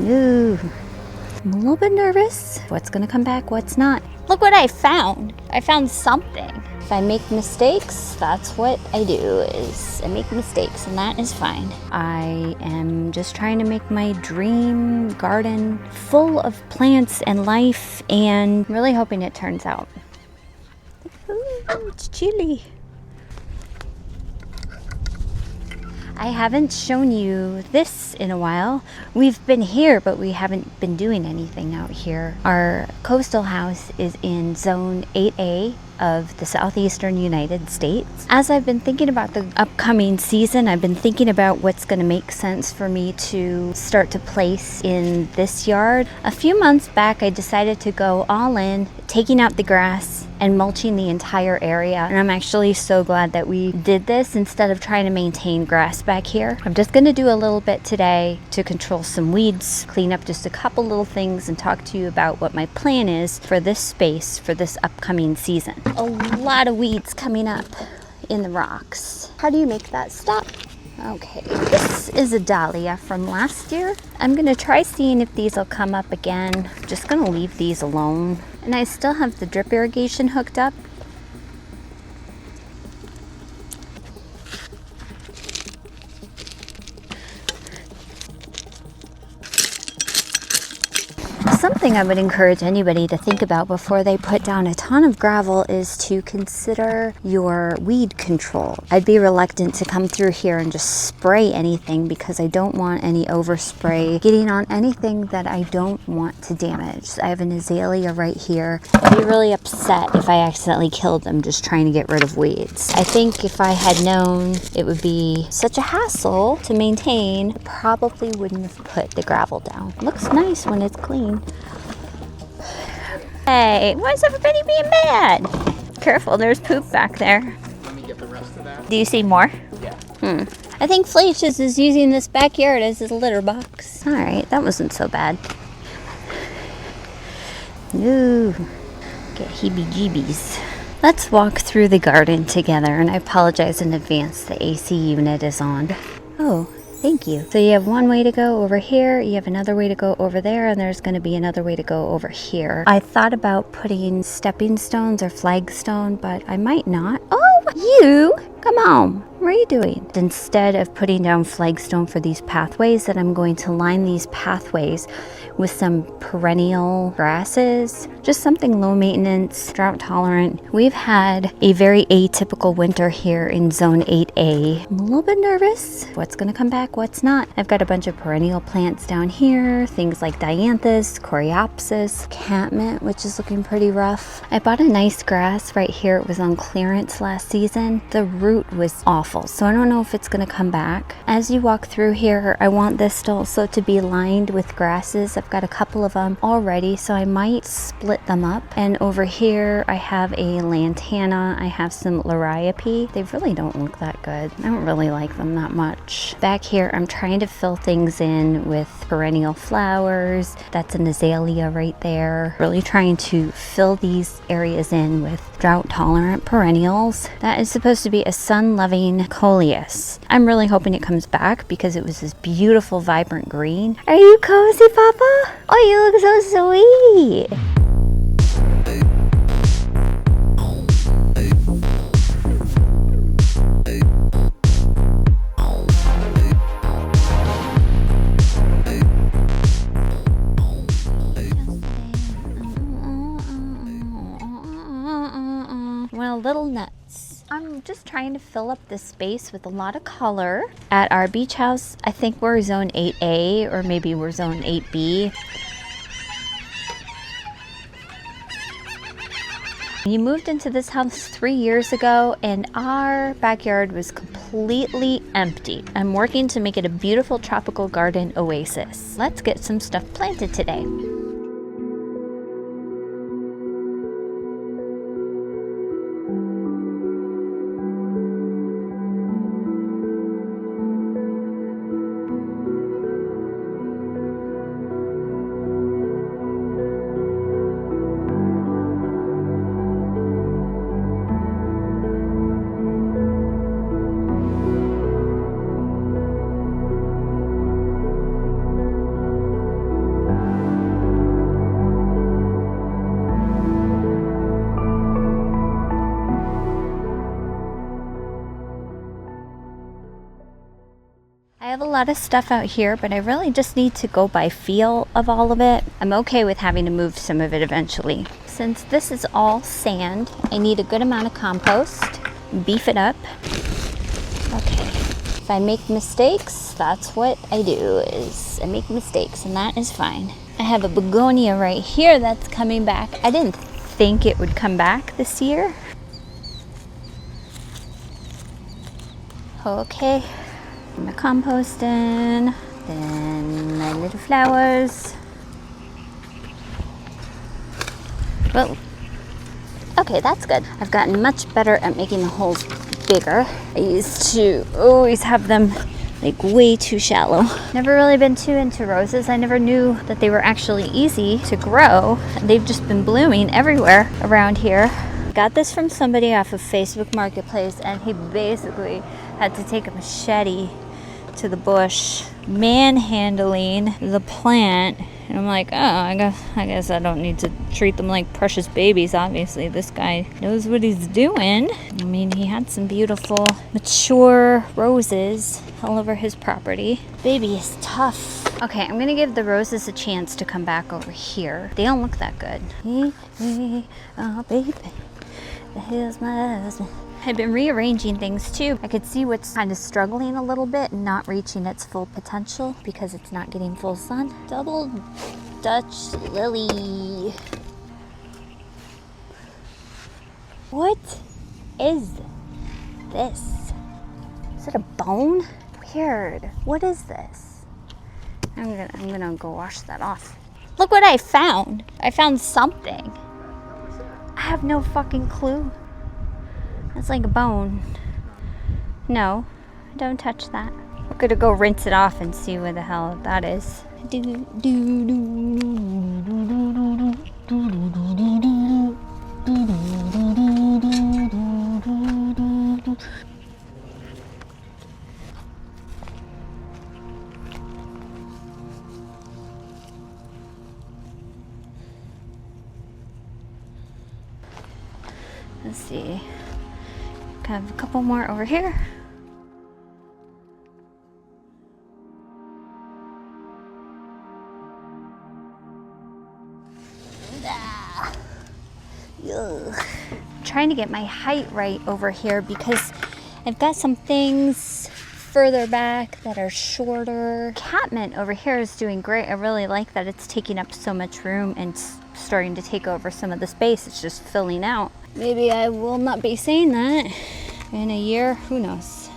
Ooh, I'm a little bit nervous. What's gonna come back, what's not? Look what I found. I found something. If I make mistakes, that's what I do, is I make mistakes, and that is fine. I am just trying to make my dream garden full of plants and life, and really hoping it turns out. Ooh, it's chilly. I haven't shown you this in a while. We've been here, but we haven't been doing anything out here. Our coastal house is in zone 8A of the southeastern United States. As I've been thinking about the upcoming season, I've been thinking about what's going to make sense for me to start to place in this yard. A few months back, I decided to go all in, taking out the grass and mulching the entire area. And I'm actually so glad that we did this instead of trying to maintain grass back here. I'm just going to do a little bit today to control some weeds, clean up just a couple little things, and talk to you about what my plan is for this space for this upcoming season. A lot of weeds coming up in the rocks. How do you make that stop? Okay, this is a dahlia from last year. I'm gonna try seeing if these will come up again. Just gonna leave these alone. And I still have the drip irrigation hooked up. Something I would encourage anybody to think about before they put down a ton of gravel is to consider your weed control. I'd be reluctant to come through here and just spray anything because I don't want any overspray getting on anything that I don't want to damage. I have an azalea right here. I'd be really upset if I accidentally killed them just trying to get rid of weeds. I think if I had known it would be such a hassle to maintain, I probably wouldn't have put the gravel down. It looks nice when it's clean. Hey, why is everybody being mad? Careful, there's poop back there. Let me get the rest of that. Do you see more? Yeah. I think Flacius is using this backyard as his litter box. All right, that wasn't so bad. Ooh, get heebie-jeebies. Let's walk through the garden together, and I apologize in advance, the AC unit is on. Oh, thank you. So you have one way to go over here, you have another way to go over there, and there's going to be another way to go over here. I thought about putting stepping stones or flagstone, but I might not. Oh, you! Come on. What are you doing? Instead of putting down flagstone for these pathways, that I'm going to line these pathways with some perennial grasses, just something low maintenance, drought tolerant. We've had a very atypical winter here in zone 8A. I'm a little bit nervous. What's gonna come back, what's not? I've got a bunch of perennial plants down here, things like dianthus, coreopsis, catmint, which is looking pretty rough. I bought a nice grass right here. It was on clearance last season. The root was awful, so I don't know if it's gonna come back. As you walk through here, I want this also to be lined with grasses. I've got a couple of them already, so I might split them up. And over here, I have a lantana. I have some liriope. They really don't look that good. I don't really like them that much. Back here, I'm trying to fill things in with perennial flowers. That's an azalea right there. Really trying to fill these areas in with drought-tolerant perennials. That is supposed to be a sun-loving coleus. I'm really hoping it comes back because it was this beautiful, vibrant green. Are you cozy, Papa? Oh, you look so sweet. Well, little nuts. I'm just trying to fill up this space with a lot of color. At our beach house, I think we're zone 8A or maybe we're zone 8B. We moved into this house 3 years ago and our backyard was completely empty. I'm working to make it a beautiful tropical garden oasis. Let's get some stuff planted today. have a lot of stuff out here, but I really just need to go by feel of all of it. I'm okay with having to move some of it eventually. Since this is all sand, I need a good amount of compost, beef it up. Okay, if I make mistakes, that's what I do, is I make mistakes, and that is fine. I have a begonia right here that's coming back. I didn't think it would come back this year. Okay, my compost in, then my little flowers. Well, okay, that's good. I've gotten much better at making the holes bigger. I used to always have them like way too shallow. Never really been too into roses. I never knew that they were actually easy to grow. They've just been blooming everywhere around here. Got this from somebody off of Facebook Marketplace, and he basically had to take a machete to the bush, manhandling the plant. And I'm like, oh, I guess I don't need to treat them like precious babies. Obviously, this guy knows what he's doing. I mean, he had some beautiful, mature roses all over his property. Baby is tough. Okay, I'm gonna give the roses a chance to come back over here. They don't look that good. Oh, baby, here's my husband. I've been rearranging things too. I could see what's kind of struggling a little bit and not reaching its full potential because it's not getting full sun. Double Dutch lily. What is this? Is it a bone? Weird. What is this? I'm gonna go wash that off. Look what I found. I found something. I have no fucking clue. It's like a bone. No, don't touch that. We're gonna go rinse it off and see what the hell that is. Let's see. Have a couple more over here. Trying to get my height right over here because I've got some things further back that are shorter. Catmint over here is doing great. I really like that it's taking up so much room and starting to take over some of the space. It's just filling out. Maybe I will not be saying that in a year, who knows.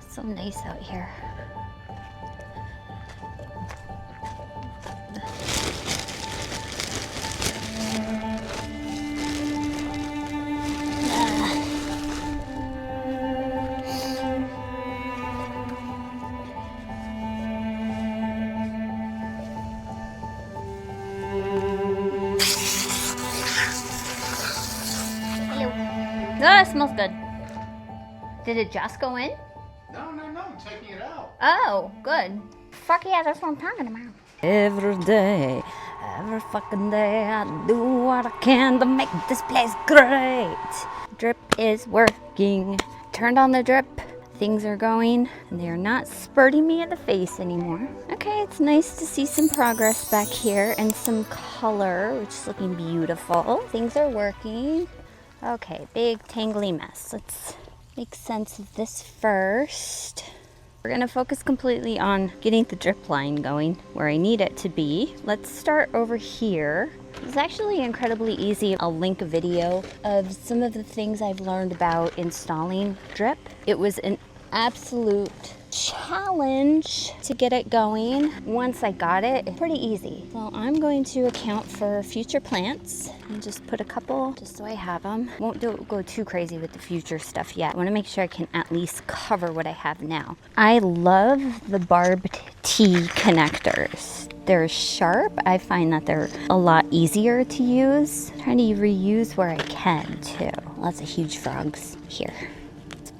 So nice out here. Oh, that smells good. Did it just go in? No, I'm taking it out. Oh, good. Fuck yeah, that's what I'm talking about. Every day, every fucking day, I do what I can to make this place great. Drip is working. Turned on the drip. Things are going, and they are not spurting me in the face anymore. Okay, it's nice to see some progress back here and some color, which is looking beautiful. Things are working. Okay, big tangly mess. Let's make sense of this first. We're gonna focus completely on getting the drip line going where I need it to be. Let's start over here. It's actually incredibly easy. I'll link a video of some of the things I've learned about installing drip. It was an absolute challenge to get it going. Once I got it, it's pretty easy. So I'm going to account for future plants and just put a couple just so I have them. Won't go too crazy with the future stuff yet. I want to make sure I can at least cover what I have now. I love the barbed T connectors. They're sharp. I find that they're a lot easier to use. I'm trying to reuse where I can too. Lots of huge frogs here.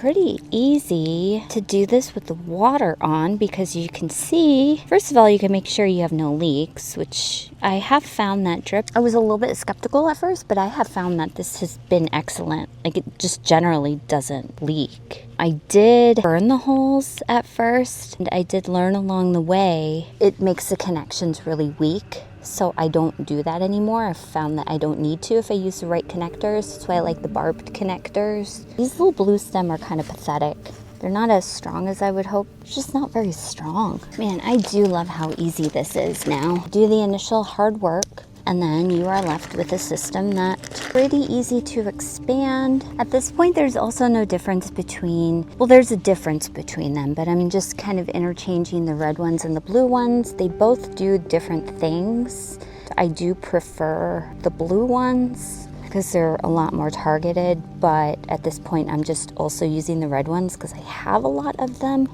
pretty easy to do this with the water on because you can see, first of all, you can make sure you have no leaks, which I have found that drip. I was a little bit skeptical at first, but I have found that this has been excellent. Like, it just generally doesn't leak. I did burn the holes at first, and I did learn along the way it makes the connections really weak. So I don't do that anymore. I've found that I don't need to if I use the right connectors. That's why I like the barbed connectors. These little blue stem are kind of pathetic. They're not as strong as I would hope. It's just not very strong. Man, I do love how easy this is now. Do the initial hard work, and then you are left with a system that's pretty easy to expand. At this point, there's also no difference between, well, there's a difference between them, but I'm just kind of interchanging the red ones and the blue ones. They both do different things. I do prefer the blue ones because they're a lot more targeted, but at this point, I'm just also using the red ones because I have a lot of them.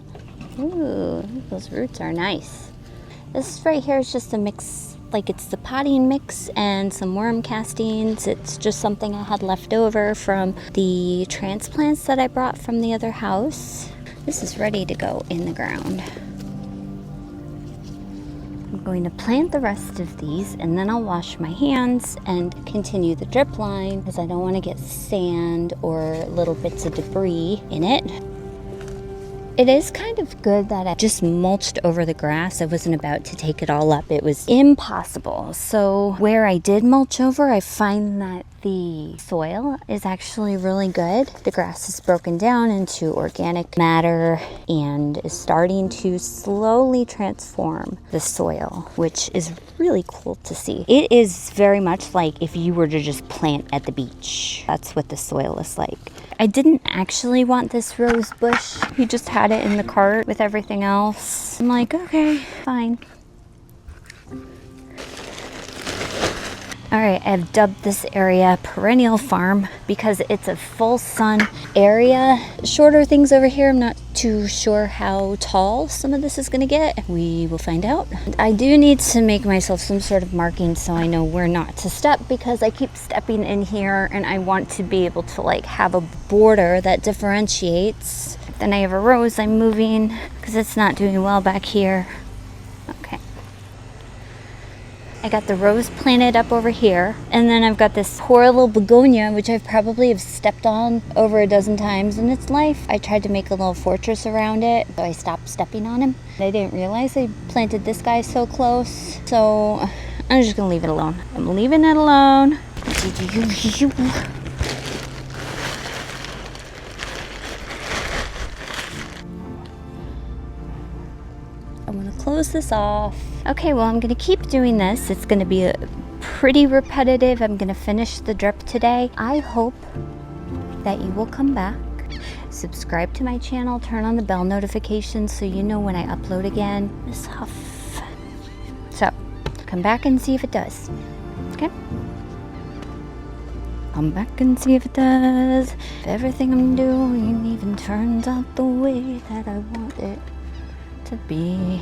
Ooh, those roots are nice. This right here is just a mix. Like, it's the potting mix and some worm castings. It's just something I had left over from the transplants that I brought from the other house. This is ready to go in the ground. I'm going to plant the rest of these, and then I'll wash my hands and continue the drip line because I don't want to get sand or little bits of debris in it. It is kind of good that I just mulched over the grass. I wasn't about to take it all up. It was impossible. So where I did mulch over, I find that the soil is actually really good. The grass is broken down into organic matter and is starting to slowly transform the soil, which is really cool to see. It is very much like if you were to just plant at the beach. That's what the soil is like. I didn't actually want this rose bush. He just had it in the cart with everything else. I'm like, okay, fine. All right, I've dubbed this area Perennial Farm because it's a full sun area. Shorter things over here, I'm not too sure how tall some of this is gonna get. We will find out. I do need to make myself some sort of marking so I know where not to step because I keep stepping in here and I want to be able to like have a border that differentiates. Then I have a rose I'm moving because it's not doing well back here. Okay. I got the rose planted up over here, and then I've got this poor little begonia, which I probably have stepped on over a dozen times in its life. I tried to make a little fortress around it, so I stopped stepping on him. I didn't realize I planted this guy so close, so I'm just gonna leave it alone. I'm leaving it alone. I'm gonna close this off. Okay, well, I'm gonna keep doing this. It's gonna be pretty repetitive. I'm gonna finish the drip today. I hope that you will come back, subscribe to my channel, turn on the bell notifications so you know when I upload again. Miss Huff. So, come back and see if it does. Okay? Come back and see if it does. If everything I'm doing even turns out the way that I want it to be.